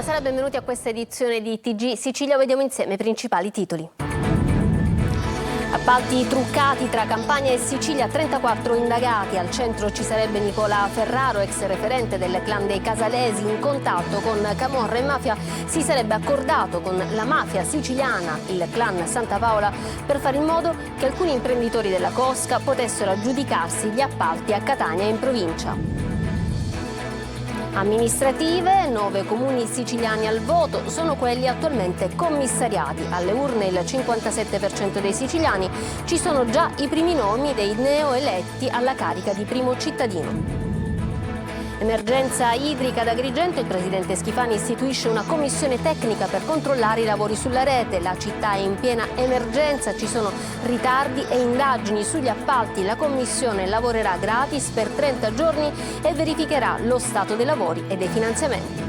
buonasera, benvenuti a questa edizione di TG Sicilia. Vediamo insieme i principali titoli. Appalti truccati tra Campania e Sicilia, 34 indagati. Al centro ci sarebbe Nicola Ferraro, ex referente del clan dei Casalesi, in contatto con camorra e mafia. Si sarebbe accordato con la mafia siciliana, il clan Santa Paola, per fare in modo che alcuni imprenditori della cosca potessero aggiudicarsi gli appalti a Catania e in provincia. Amministrative, 9 comuni siciliani al voto, sono quelli attualmente commissariati. Alle urne il 57% dei siciliani. Ci sono già i primi nomi dei neoeletti alla carica di primo cittadino. Emergenza idrica ad Agrigento, il presidente Schifani istituisce una commissione tecnica per controllare i lavori sulla rete. La città è in piena emergenza, ci sono ritardi e indagini sugli appalti. La commissione lavorerà gratis per 30 giorni e verificherà lo stato dei lavori e dei finanziamenti.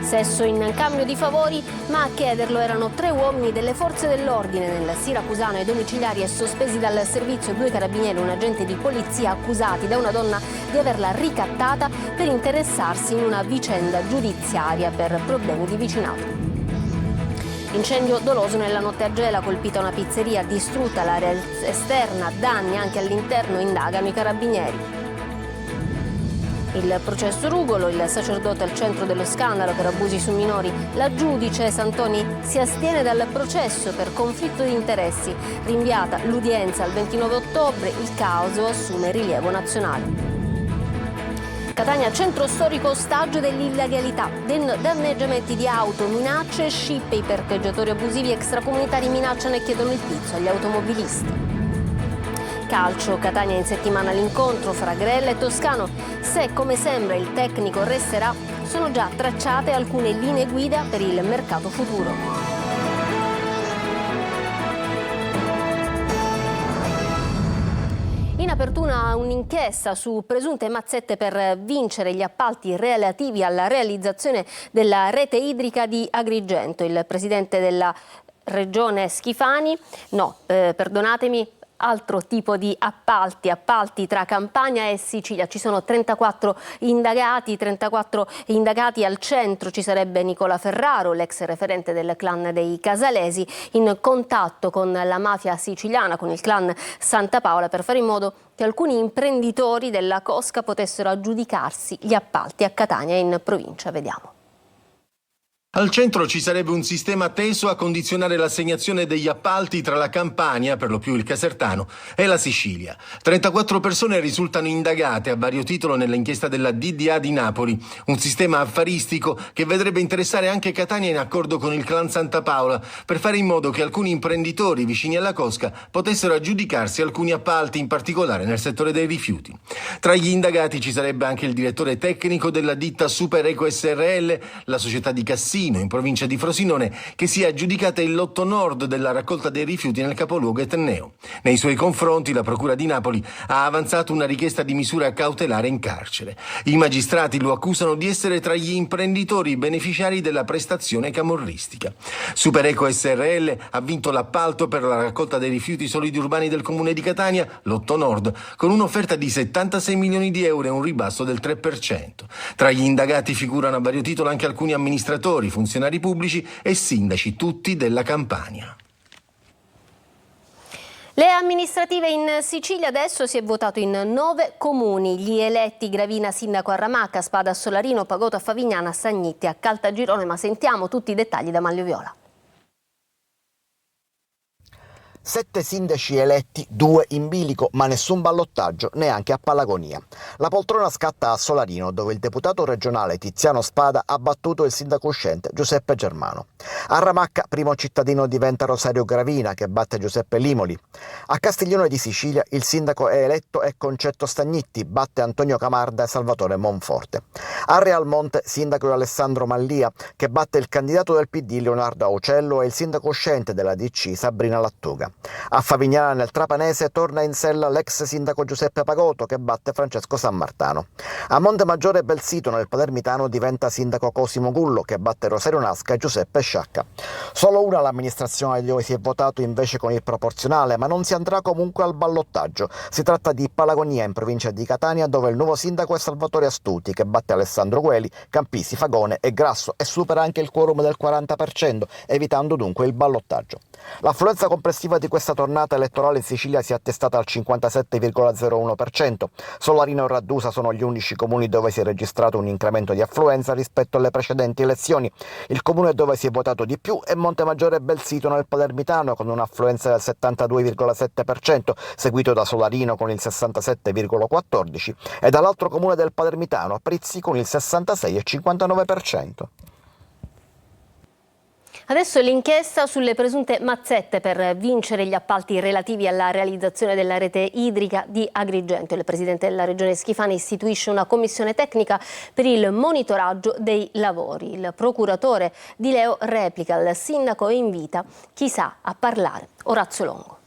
Sesso in cambio di favori, ma a chiederlo erano 3 uomini delle forze dell'ordine. Nel siracusano ai domiciliari e sospesi dal servizio 2 carabinieri e un agente di polizia accusati da una donna di averla ricattata per interessarsi in una vicenda giudiziaria per problemi di vicinato. Incendio doloso nella notte a Gela, colpita una pizzeria, distrutta l'area esterna, danni anche all'interno, indagano i carabinieri. Il processo Rugolo, il sacerdote al centro dello scandalo per abusi su minori. La giudice Santoni si astiene dal processo per conflitto di interessi. Rinviata l'udienza al 29 ottobre, il caso assume rilievo nazionale. Catania, centro storico ostaggio dell'illegalità, danneggiamenti di auto, minacce, scippe, i parcheggiatori abusivi extracomunitari minacciano e chiedono il pizzo agli automobilisti. Calcio, Catania in settimana l'incontro fra Grella e Toscano. Se, come sembra, il tecnico resterà, sono già tracciate alcune linee guida per il mercato futuro. In apertura un'inchiesta su presunte mazzette per vincere gli appalti relativi alla realizzazione della rete idrica di Agrigento. Il presidente della regione Schifani, altro tipo di appalti tra Campania e Sicilia. Ci sono 34 indagati al centro ci sarebbe Nicola Ferraro, l'ex referente del clan dei Casalesi, in contatto con la mafia siciliana, con il clan Santa Paola, per fare in modo che alcuni imprenditori della cosca potessero aggiudicarsi gli appalti a Catania e in provincia. Vediamo. Al centro ci sarebbe un sistema teso a condizionare l'assegnazione degli appalti tra la Campania, per lo più il Casertano, e la Sicilia. 34 persone risultano indagate a vario titolo nell'inchiesta della DDA di Napoli, un sistema affaristico che vedrebbe interessare anche Catania in accordo con il clan Santa Paola, per fare in modo che alcuni imprenditori vicini alla cosca potessero aggiudicarsi alcuni appalti, in particolare nel settore dei rifiuti. Tra gli indagati ci sarebbe anche il direttore tecnico della ditta Super Eco SRL, la società di Cassino, in provincia di Frosinone, che si è aggiudicata il lotto nord della raccolta dei rifiuti nel capoluogo etneo. Nei suoi confronti la Procura di Napoli ha avanzato una richiesta di misura cautelare in carcere. I magistrati lo accusano di essere tra gli imprenditori beneficiari della prestazione camorristica. Super Eco SRL ha vinto l'appalto per la raccolta dei rifiuti solidi urbani del comune di Catania, lotto nord, con un'offerta di 76 milioni di euro e un ribasso del 3%. Tra gli indagati figurano a vario titolo anche alcuni amministratori, funzionari pubblici e sindaci, tutti della Campania. Le amministrative in Sicilia, adesso si è votato in 9 comuni. Gli eletti: Gravina sindaco a Ramacca, Spada a Solarino, Pagotto a Favignana, Sagnitti a Caltagirone. Ma sentiamo tutti i dettagli da Manlio Viola. 7 sindaci eletti, 2 in bilico, ma nessun ballottaggio neanche a Palagonia. La poltrona scatta a Solarino, dove il deputato regionale Tiziano Spada ha battuto il sindaco uscente Giuseppe Germano. A Ramacca primo cittadino diventa Rosario Gravina, che batte Giuseppe Limoli. A Castiglione di Sicilia il sindaco eletto è Concetto Stagnitti, batte Antonio Camarda e Salvatore Monforte. A Realmonte sindaco è Alessandro Mallia, che batte il candidato del PD Leonardo Aucello e il sindaco uscente della DC Sabrina Lattuga. A Favignana nel Trapanese torna in sella l'ex sindaco Giuseppe Pagotto che batte Francesco Sammartano. A Montemaggiore Belsito nel Palermitano diventa sindaco Cosimo Gullo che batte Rosario Nasca e Giuseppe Sciacca. Solo una l'amministrazione dove si è votato invece con il proporzionale, ma non si andrà comunque al ballottaggio. Si tratta di Palagonia in provincia di Catania, dove il nuovo sindaco è Salvatore Astuti che batte Alessandro Gueli, Campisi, Fagone e Grasso e supera anche il quorum del 40%, evitando dunque il ballottaggio. L'affluenza complessiva di questa tornata elettorale in Sicilia si è attestata al 57,01%. Solarino e Raddusa sono gli unici comuni dove si è registrato un incremento di affluenza rispetto alle precedenti elezioni. Il comune dove si è votato di più è Montemaggiore Belsito nel Palermitano con un'affluenza del 72,7%, seguito da Solarino con il 67,14% e dall'altro comune del Palermitano, Prizzi, con il 66,59%. Adesso l'inchiesta sulle presunte mazzette per vincere gli appalti relativi alla realizzazione della rete idrica di Agrigento. Il presidente della regione Schifani istituisce una commissione tecnica per il monitoraggio dei lavori. Il procuratore Di Leo replica al sindaco e invita chi sa a parlare. Orazio Longo.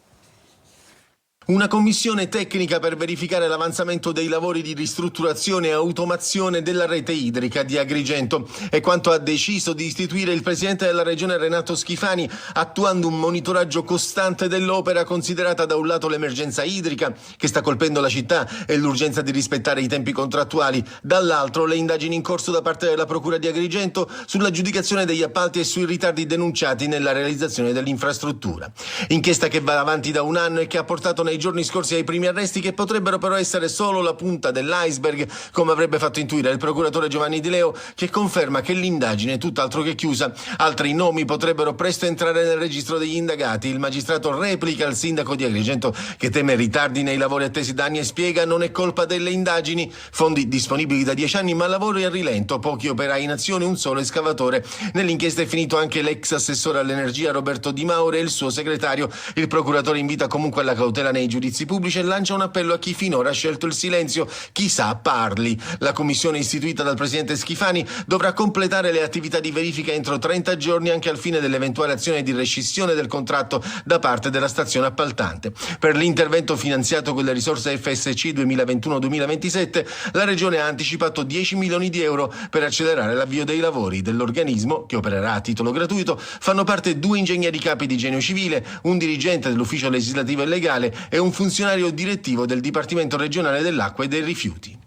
Una commissione tecnica per verificare l'avanzamento dei lavori di ristrutturazione e automazione della rete idrica di Agrigento è quanto ha deciso di istituire il presidente della regione Renato Schifani, attuando un monitoraggio costante dell'opera, considerata da un lato l'emergenza idrica che sta colpendo la città e l'urgenza di rispettare i tempi contrattuali, dall'altro le indagini in corso da parte della Procura di Agrigento sull'aggiudicazione degli appalti e sui ritardi denunciati nella realizzazione dell'infrastruttura. Inchiesta che va avanti da un anno e che ha portato nei giorni scorsi ai primi arresti, che potrebbero però essere solo la punta dell'iceberg, come avrebbe fatto intuire il procuratore Giovanni Di Leo, che conferma che l'indagine è tutt'altro che chiusa. Altri nomi potrebbero presto entrare nel registro degli indagati. Il magistrato replica al sindaco di Agrigento, che teme ritardi nei lavori attesi da anni, e spiega: non è colpa delle indagini, fondi disponibili da 10 anni ma lavori a rilento, pochi operai in azione, un solo escavatore. Nell'inchiesta è finito anche l'ex assessore all'energia Roberto Di Maure e il suo segretario. Il procuratore invita comunque alla cautela nei giudizi pubblici e lancia un appello a chi finora ha scelto il silenzio. Chissà parli. La commissione istituita dal presidente Schifani dovrà completare le attività di verifica entro 30 giorni, anche al fine dell'eventuale azione di rescissione del contratto da parte della stazione appaltante. Per l'intervento finanziato con le risorse FSC 2021-2027, la regione ha anticipato 10 milioni di euro per accelerare l'avvio dei lavori. Dell'organismo, che opererà a titolo gratuito, fanno parte 2 ingegneri capi di genio civile, un dirigente dell'ufficio legislativo e legale e un funzionario direttivo del Dipartimento regionale dell'acqua e dei rifiuti.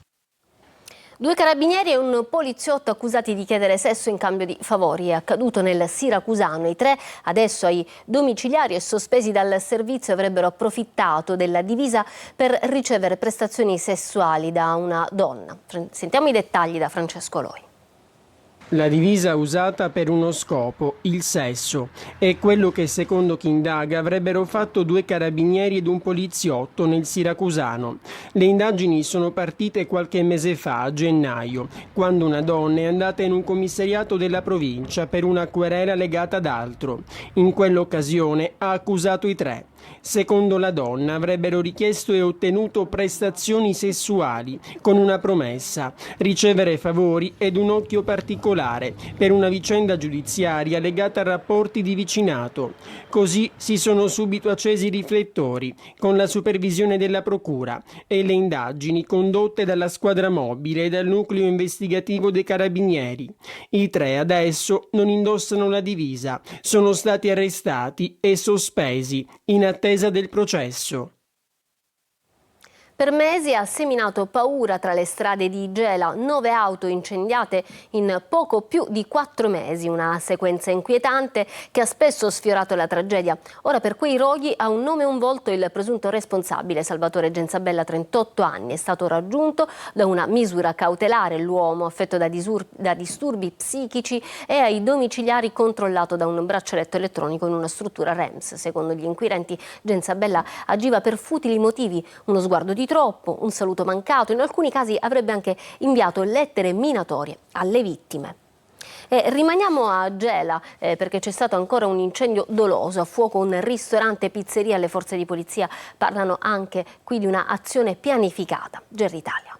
2 carabinieri e un poliziotto accusati di chiedere sesso in cambio di favori. È accaduto nel Siracusano. I 3, adesso ai domiciliari e sospesi dal servizio, avrebbero approfittato della divisa per ricevere prestazioni sessuali da una donna. Sentiamo i dettagli da Francesco Loi. La divisa usata per uno scopo, il sesso, è quello che secondo chi indaga avrebbero fatto 2 carabinieri ed un poliziotto nel Siracusano. Le indagini sono partite qualche mese fa, a gennaio, quando una donna è andata in un commissariato della provincia per una querela legata ad altro. In quell'occasione ha accusato i 3. Secondo la donna avrebbero richiesto e ottenuto prestazioni sessuali con una promessa: ricevere favori ed un occhio particolare per una vicenda giudiziaria legata a rapporti di vicinato. Così si sono subito accesi i riflettori con la supervisione della procura e le indagini condotte dalla squadra mobile e dal nucleo investigativo dei carabinieri. I 3 adesso non indossano la divisa, sono stati arrestati e sospesi in attesa del processo. Per mesi ha seminato paura tra le strade di Gela, 9 auto incendiate in poco più di 4 mesi, una sequenza inquietante che ha spesso sfiorato la tragedia. Ora per quei roghi ha un nome e un volto il presunto responsabile, Salvatore Genzabella, 38 anni, è stato raggiunto da una misura cautelare. L'uomo, affetto da disturbi psichici, è ai domiciliari, controllato da un braccialetto elettronico in una struttura REMS. Secondo gli inquirenti, Genzabella agiva per futili motivi, uno sguardo di troppo, un saluto mancato. In alcuni casi avrebbe anche inviato lettere minatorie alle vittime. Rimaniamo a Gela perché c'è stato ancora un incendio doloso, a fuoco un ristorante pizzeria. Le forze di polizia parlano anche qui di una azione pianificata. GR Italia.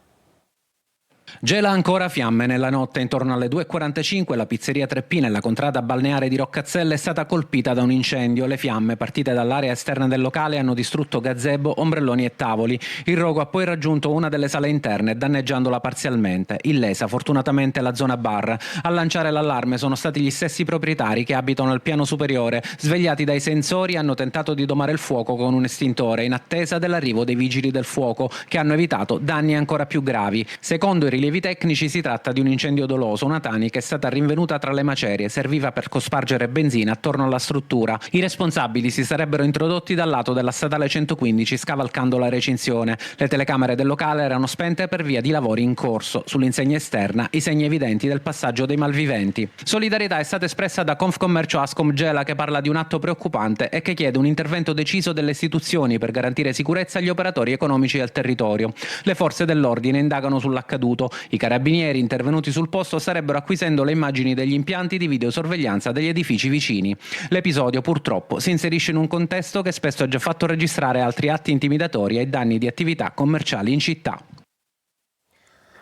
Gela ancora fiamme nella notte. Intorno alle 2:45 la pizzeria 3P nella contrada balneare di Roccazzelle è stata colpita da un incendio. Le fiamme, partite dall'area esterna del locale, hanno distrutto gazebo, ombrelloni e tavoli. Il rogo ha poi raggiunto una delle sale interne, danneggiandola parzialmente. Illesa fortunatamente la zona bar. A lanciare l'allarme sono stati gli stessi proprietari che abitano al piano superiore. Svegliati dai sensori, hanno tentato di domare il fuoco con un estintore in attesa dell'arrivo dei vigili del fuoco, che hanno evitato danni ancora più gravi. Secondo i rilievi tecnici si tratta di un incendio doloso, una tanica è stata rinvenuta tra le macerie, serviva per cospargere benzina attorno alla struttura. I responsabili si sarebbero introdotti dal lato della statale 115 scavalcando la recinzione. Le telecamere del locale erano spente per via di lavori in corso. Sull'insegna esterna i segni evidenti del passaggio dei malviventi. Solidarietà è stata espressa da Confcommercio Ascom Gela, che parla di un atto preoccupante e che chiede un intervento deciso delle istituzioni per garantire sicurezza agli operatori economici del territorio. Le forze dell'ordine indagano sull'accaduto. I carabinieri intervenuti sul posto starebbero acquisendo le immagini degli impianti di videosorveglianza degli edifici vicini. L'episodio purtroppo si inserisce in un contesto che spesso ha già fatto registrare altri atti intimidatori ai danni di attività commerciali in città.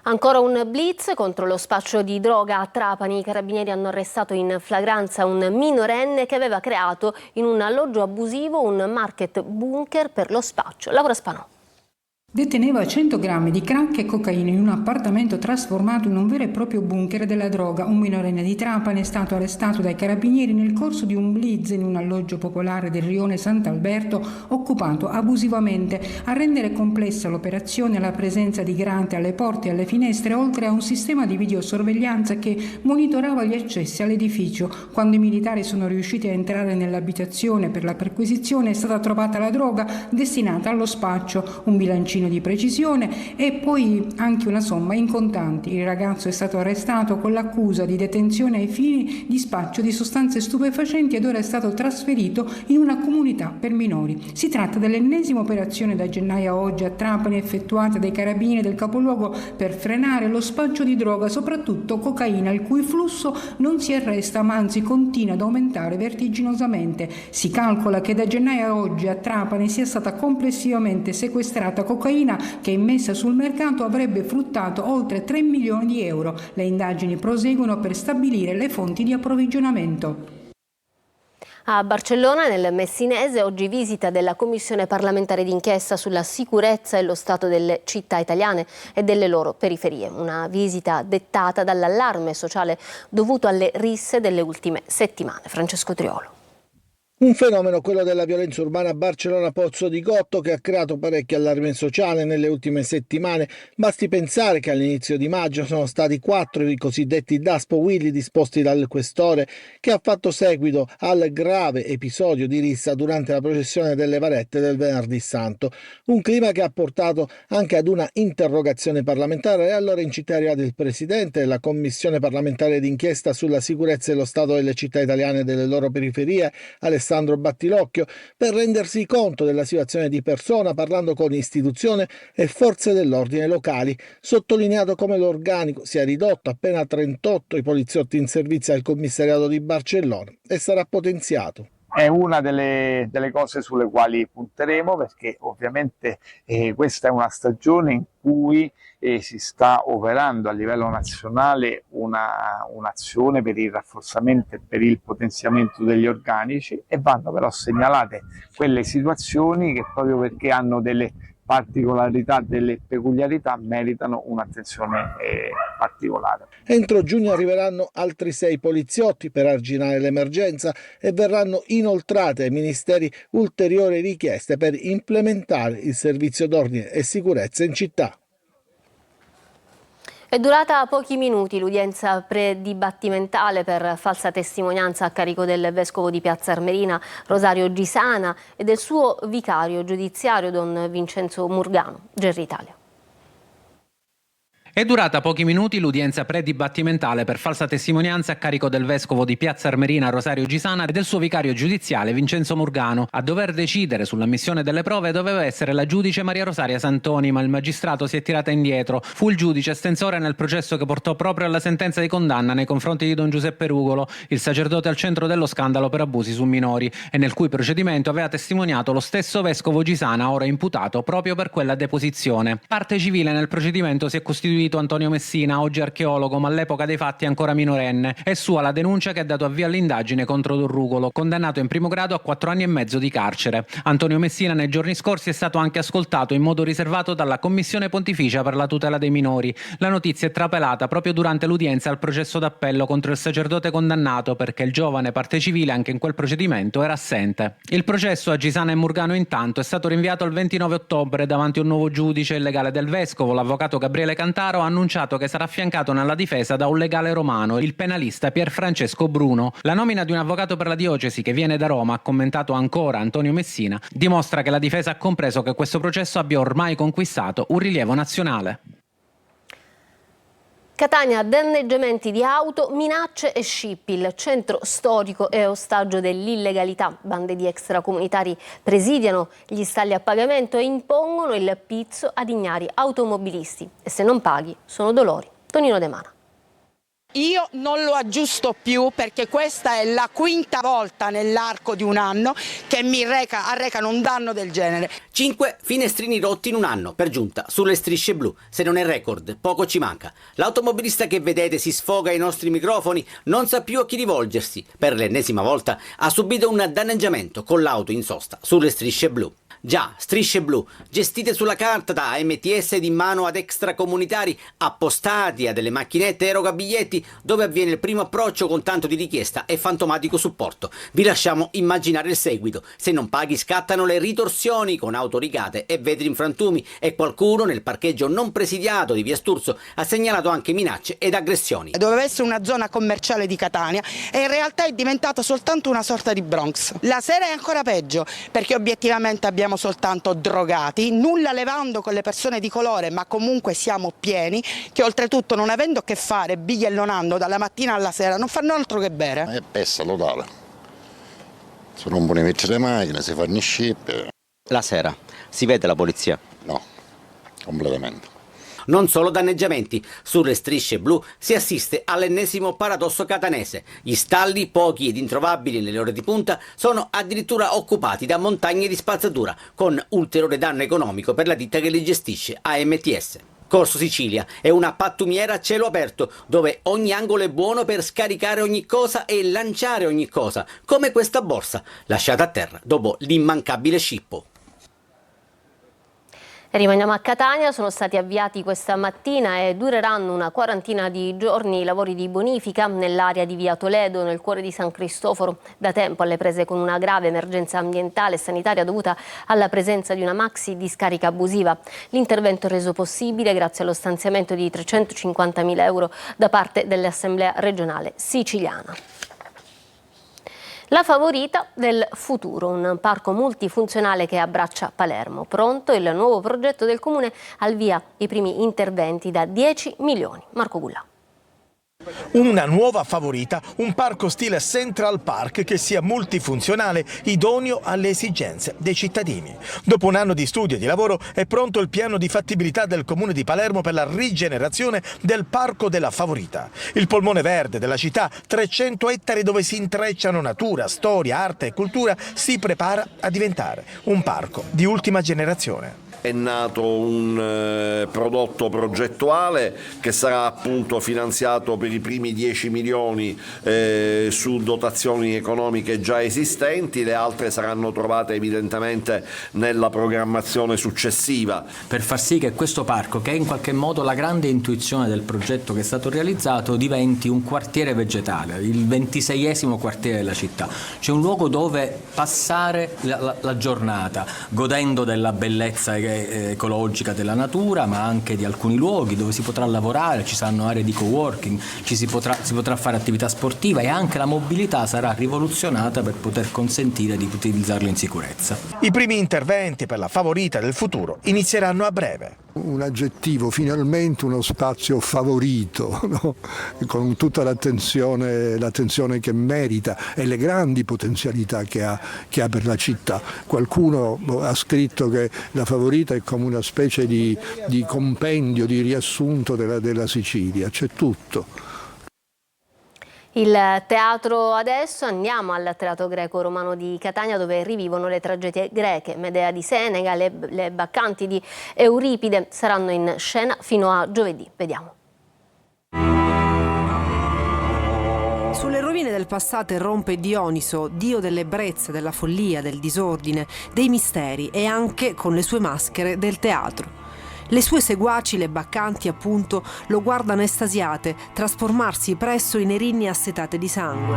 Ancora un blitz contro lo spaccio di droga a Trapani. I carabinieri hanno arrestato in flagranza un minorenne che aveva creato in un alloggio abusivo un market bunker per lo spaccio. Laura Spanò. Deteneva 100 grammi di crack e cocaina in un appartamento trasformato in un vero e proprio bunker della droga. Un minorenne di Trapani è stato arrestato dai carabinieri nel corso di un blitz in un alloggio popolare del rione Sant'Alberto occupato abusivamente. A rendere complessa l'operazione la presenza di grate alle porte e alle finestre, oltre a un sistema di videosorveglianza che monitorava gli accessi all'edificio. Quando i militari sono riusciti a entrare nell'abitazione per la perquisizione è stata trovata la droga destinata allo spaccio, un bilancino di precisione e poi anche una somma in contanti. Il ragazzo è stato arrestato con l'accusa di detenzione ai fini di spaccio di sostanze stupefacenti ed ora è stato trasferito in una comunità per minori. Si tratta dell'ennesima operazione da gennaio a oggi a Trapani effettuata dai carabinieri del capoluogo per frenare lo spaccio di droga, soprattutto cocaina, il cui flusso non si arresta ma anzi continua ad aumentare vertiginosamente. Si calcola che da gennaio a oggi a Trapani sia stata complessivamente sequestrata cocaina che immessa sul mercato avrebbe fruttato oltre 3 milioni di euro. Le indagini proseguono per stabilire le fonti di approvvigionamento. A Barcellona, nel Messinese, oggi visita della Commissione parlamentare d'inchiesta sulla sicurezza e lo stato delle città italiane e delle loro periferie. Una visita dettata dall'allarme sociale dovuto alle risse delle ultime settimane. Francesco Triolo. Un fenomeno, quello della violenza urbana a Barcellona Pozzo di Gotto, che ha creato parecchio allarme sociale nelle ultime settimane. Basti pensare che all'inizio di maggio sono stati 4 i cosiddetti Daspo Willy disposti dal questore, che ha fatto seguito al grave episodio di rissa durante la processione delle Varette del Venerdì Santo. Un clima che ha portato anche ad una interrogazione parlamentare e allora in città è arrivato il presidente della Commissione parlamentare d'inchiesta sulla sicurezza e lo stato delle città italiane e delle loro periferie, Alessandro Battilocchio, per rendersi conto della situazione di persona, parlando con istituzioni e forze dell'ordine locali, sottolineato come l'organico sia ridotto, appena 38 i poliziotti in servizio al commissariato di Barcellona, e sarà potenziato. È una delle cose sulle quali punteremo, perché ovviamente questa è una stagione in cui si sta operando a livello nazionale un'azione per il rafforzamento e per il potenziamento degli organici, e vanno però segnalate quelle situazioni che, proprio perché hanno delle particolarità, delle peculiarità, meritano un'attenzione particolare. Entro giugno arriveranno altri 6 poliziotti per arginare l'emergenza e verranno inoltrate ai ministeri ulteriori richieste per implementare il servizio d'ordine e sicurezza in città. È durata pochi minuti l'udienza predibattimentale per falsa testimonianza a carico del vescovo di Piazza Armerina, Rosario Gisana, e del suo vicario giudiziario, don Vincenzo Murgano. GR Italia. È durata pochi minuti l'udienza predibattimentale per falsa testimonianza a carico del vescovo di Piazza Armerina Rosario Gisana e del suo vicario giudiziale Vincenzo Murgano. A dover decidere sull'ammissione delle prove doveva essere la giudice Maria Rosaria Santoni, ma il magistrato si è tirata indietro. Fu il giudice estensore nel processo che portò proprio alla sentenza di condanna nei confronti di don Giuseppe Rugolo, il sacerdote al centro dello scandalo per abusi su minori, e nel cui procedimento aveva testimoniato lo stesso vescovo Gisana, ora imputato proprio per quella deposizione. Parte civile nel procedimento si è costituita aggredito Antonio Messina, oggi archeologo ma all'epoca dei fatti ancora minorenne. È sua la denuncia che ha dato avvio all'indagine contro Don Rugolo, condannato in primo grado a 4 anni e mezzo di carcere. Antonio Messina nei giorni scorsi è stato anche ascoltato in modo riservato dalla Commissione Pontificia per la tutela dei minori. La notizia è trapelata proprio durante l'udienza al processo d'appello contro il sacerdote condannato perché il giovane parte civile anche in quel procedimento era assente. Il processo a Gisana e Murgano intanto è stato rinviato al 29 ottobre davanti a un nuovo giudice. Il legale del vescovo, l'avvocato Gabriele Cantaro, ha annunciato che sarà affiancato nella difesa da un legale romano, il penalista Pier Francesco Bruno. La nomina di un avvocato per la diocesi che viene da Roma, ha commentato ancora Antonio Messina, dimostra che la difesa ha compreso che questo processo abbia ormai conquistato un rilievo nazionale. Catania, danneggiamenti di auto, minacce e scippi. Il centro storico è ostaggio dell'illegalità. Bande di extracomunitari presidiano gli stalli a pagamento e impongono il pizzo ad ignari automobilisti. E se non paghi, sono dolori. Tonino De Mana. Io non lo aggiusto più perché questa è la quinta volta nell'arco di un anno che mi arrecano un danno del genere. 5 finestrini rotti in un anno, per giunta, sulle strisce blu. Se non è record, poco ci manca. L'automobilista che vedete si sfoga ai nostri microfoni, non sa più a chi rivolgersi. Per l'ennesima volta ha subito un danneggiamento con l'auto in sosta sulle strisce blu. Già, strisce blu, gestite sulla carta da AMTS ed in mano ad extracomunitari, appostati a delle macchinette eroga biglietti dove avviene il primo approccio con tanto di richiesta e fantomatico supporto. Vi lasciamo immaginare il seguito. Se non paghi scattano le ritorsioni con auto rigate e vetri in frantumi e qualcuno nel parcheggio non presidiato di Via Sturzo ha segnalato anche minacce ed aggressioni. Doveva essere una zona commerciale di Catania e in realtà è diventato soltanto una sorta di Bronx. La sera è ancora peggio perché obiettivamente abbiamo soltanto drogati, nulla levando con le persone di colore, ma comunque siamo pieni, che oltretutto non avendo a che fare, bighellonando dalla mattina alla sera, non fanno altro che bere. È pessa totale. Si rompono i vetri delle macchine, si fanno i scippi. La sera si vede la polizia? No, completamente. Non solo danneggiamenti, sulle strisce blu si assiste all'ennesimo paradosso catanese. Gli stalli, pochi ed introvabili nelle ore di punta, sono addirittura occupati da montagne di spazzatura, con ulteriore danno economico per la ditta che li gestisce, AMTS. Corso Sicilia è una pattumiera a cielo aperto, dove ogni angolo è buono per scaricare ogni cosa e lanciare ogni cosa, come questa borsa, lasciata a terra dopo l'immancabile scippo. Rimaniamo a Catania, sono stati avviati questa mattina e dureranno una quarantina di giorni i lavori di bonifica nell'area di Via Toledo, nel cuore di San Cristoforo, da tempo alle prese con una grave emergenza ambientale e sanitaria dovuta alla presenza di una maxi discarica abusiva. L'intervento è reso possibile grazie allo stanziamento di 350.000 euro da parte dell'Assemblea regionale siciliana. La favorita del futuro, un parco multifunzionale che abbraccia Palermo. Pronto il nuovo progetto del comune, al via i primi interventi da 10 milioni. Marco Gullà. Una nuova favorita, un parco stile Central Park che sia multifunzionale, idoneo alle esigenze dei cittadini. Dopo un anno di studio e di lavoro è pronto il piano di fattibilità del comune di Palermo per la rigenerazione del parco della favorita. Il polmone verde della città, 300 ettari dove si intrecciano natura, storia, arte e cultura, si prepara a diventare un parco di ultima generazione. È nato un prodotto progettuale che sarà appunto finanziato per i primi 10 milioni su dotazioni economiche già esistenti, le altre saranno trovate evidentemente nella programmazione successiva. Per far sì che questo parco, che è in qualche modo la grande intuizione del progetto che è stato realizzato, diventi un quartiere vegetale, il 26esimo quartiere della città, cioè un luogo dove passare la giornata godendo della bellezza ecologica della natura, ma anche di alcuni luoghi dove si potrà lavorare, ci saranno aree di coworking, si potrà fare attività sportiva e anche la mobilità sarà rivoluzionata per poter consentire di utilizzarlo in sicurezza. I primi interventi per la favorita del futuro inizieranno a breve. Un aggettivo, finalmente uno spazio favorito, no? Con tutta l'attenzione che merita e le grandi potenzialità che ha per la città. Qualcuno ha scritto che la favorita è come una specie di compendio, di riassunto della Sicilia, c'è tutto. Il teatro adesso, andiamo al Teatro Greco-Romano di Catania, dove rivivono le tragedie greche. Medea di Seneca, le Baccanti di Euripide saranno in scena fino a giovedì. Vediamo. Sulle rovine del passato irrompe Dioniso, dio dell'ebbrezza, della follia, del disordine, dei misteri e anche, con le sue maschere, del teatro. Le sue seguaci, le Baccanti appunto, lo guardano estasiate, trasformarsi presso in erinni assetate di sangue.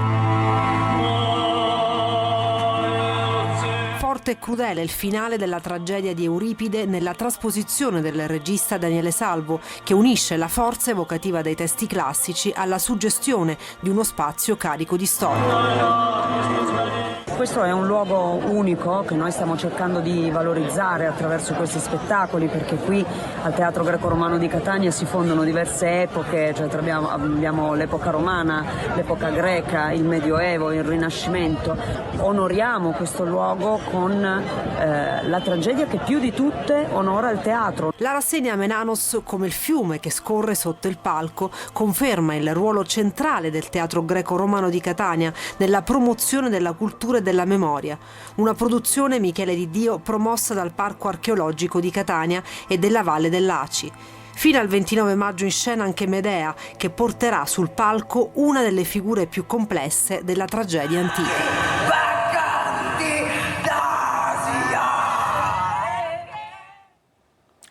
Forte e crudele il finale della tragedia di Euripide nella trasposizione del regista Daniele Salvo, che unisce la forza evocativa dei testi classici alla suggestione di uno spazio carico di storia. Questo è un luogo unico che noi stiamo cercando di valorizzare attraverso questi spettacoli, perché qui al Teatro Greco-Romano di Catania si fondono diverse epoche, cioè abbiamo l'epoca romana, l'epoca greca, il Medioevo, il Rinascimento. Onoriamo questo luogo con la tragedia che più di tutte onora il teatro. La rassegna Menanos, come il fiume che scorre sotto il palco, conferma il ruolo centrale del Teatro Greco-Romano di Catania nella promozione della cultura e della memoria. Una produzione, Michele Di Dio, promossa dal Parco Archeologico di Catania e della Valle dell'Aci. Fino al 29 maggio in scena anche Medea, che porterà sul palco una delle figure più complesse della tragedia antica.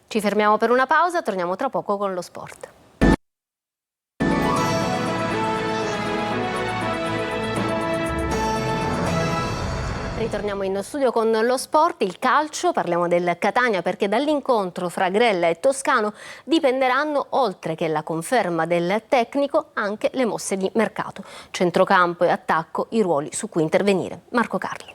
Ci fermiamo per una pausa, torniamo tra poco con lo sport. Ritorniamo in studio con lo sport, il calcio, parliamo del Catania perché dall'incontro fra Grella e Toscano dipenderanno, oltre che la conferma del tecnico, anche le mosse di mercato. Centrocampo e attacco, i ruoli su cui intervenire. Marco Carli.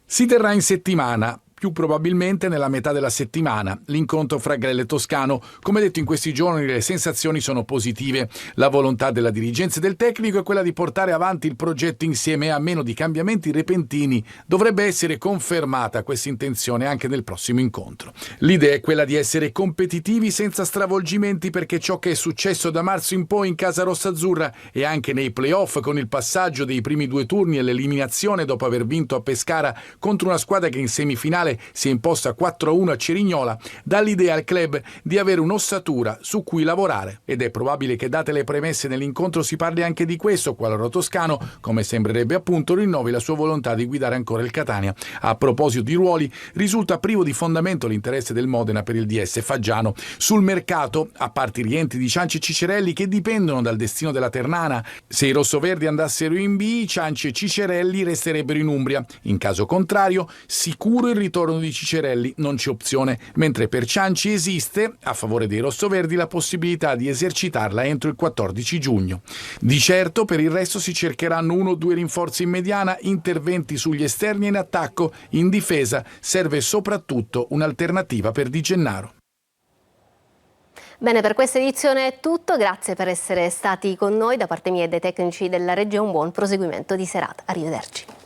Si terrà in settimana, più probabilmente nella metà della settimana, l'incontro fra Grella e Toscano. Come detto, in questi giorni le sensazioni sono positive. La volontà della dirigenza e del tecnico è quella di portare avanti il progetto insieme e, a meno di cambiamenti repentini, dovrebbe essere confermata questa intenzione anche nel prossimo incontro. L'idea è quella di essere competitivi senza stravolgimenti, perché ciò che è successo da marzo in poi in casa rossazzurra e anche nei play-off, con il passaggio dei primi 2 turni e l'eliminazione dopo aver vinto a Pescara contro una squadra che in semifinale si è imposta 4-1 a Cerignola, dà l'idea al club di avere un'ossatura su cui lavorare, ed è probabile che, date le premesse nell'incontro, si parli anche di questo, qualora Toscano, come sembrerebbe appunto, rinnovi la sua volontà di guidare ancora il Catania. A proposito di ruoli, risulta privo di fondamento l'interesse del Modena per il DS Faggiano. Sul mercato, a parte i rientri di Cianci e Cicerelli che dipendono dal destino della Ternana, se i rossoverdi andassero in B, Cianci e Cicerelli resterebbero in Umbria. In caso contrario, sicuro il ritorno di Cicerelli, non c'è opzione, mentre per Cianci esiste, a favore dei rossoverdi, la possibilità di esercitarla entro il 14 giugno. Di certo per il resto si cercheranno 1 o 2 rinforzi in mediana, interventi sugli esterni e in attacco. In difesa serve soprattutto un'alternativa per Di Gennaro. Bene, per questa edizione è tutto, grazie per essere stati con noi. Da parte mia e dei tecnici della regia un buon proseguimento di serata. Arrivederci.